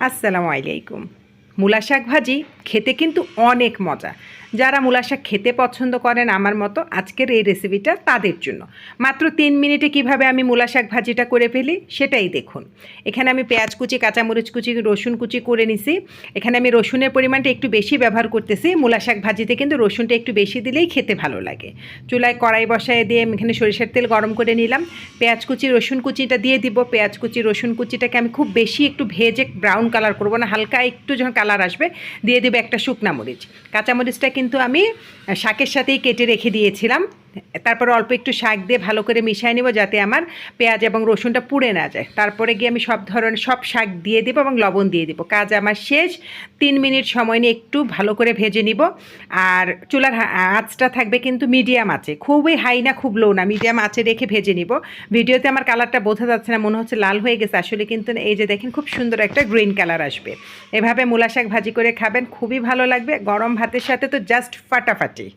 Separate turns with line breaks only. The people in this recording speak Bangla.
আসসালামু আলাইকুম। মূলা শাক ভাজি খেতে কিন্তু অনেক মজা। যারা মূলা শাক খেতে পছন্দ করেন আমার মতো, আজকের এই রেসিপিটা তাদের জন্য। মাত্র ৩ মিনিটে কিভাবে আমি মূলা শাক ভাজিটা করে ফেলি সেটাই দেখুন। এখানে আমি পেঁয়াজ কুচি, কাঁচামরিচ কুচি, রসুন কুচি করে নিছি। এখানে আমি রসুনের পরিমাণটা একটু বেশি ব্যবহার করতেছি। মূলা শাক ভাজিতে কিন্তু রসুনটা একটু বেশি দিলেই খেতে ভালো লাগে। চুলায় কড়াই বসায় দিয়ে আমি এখানে সরিষার তেল গরম করে নিলাম। পেঁয়াজ কুচি, রসুন কুচিটা দিয়ে দিব। পেঁয়াজ কুচি, রসুন কুচিটাকে আমি খুব বেশি একটু ভেজে ব্রাউন কালার করবো না, হালকা একটু যখন কালার আসবে দিয়ে দেবো একটা শুকনা মরিচ। কাঁচামরিচটা কিন্তু আমি শাকের সাথেই কেটে রেখে দিয়েছিলাম। তারপর অল্প একটু শাক দিয়ে ভালো করে মিশিয়ে নেব যাতে আমার পেঁয়াজ এবং রসুনটা পুড়ে না যায়। তারপরে গিয়ে আমি সব শাক দিয়ে দেবো এবং লবণ দিয়ে দেবো। কাজ আমার শেষ। 3 মিনিট সময় নিয়ে একটু ভালো করে ভেজে নিব। আর চুলার আঁচটা থাকবে কিন্তু মিডিয়াম আঁচে, খুবই হাই না খুব লো না, মিডিয়াম আঁচে রেখে ভেজে নিব। ভিডিওতে আমার কালারটা বোঝা যাচ্ছে না, মনে হচ্ছে লাল হয়ে গেছে, আসলে কিন্তু এই যে দেখেন খুব সুন্দর একটা গ্রিন কালার আসবে। এভাবে মূলা শাক ভাজি করে খাবেন, খুবই ভালো লাগবে। গরম ভাতের সাথে তো জাস্ট ফাটাফাটি।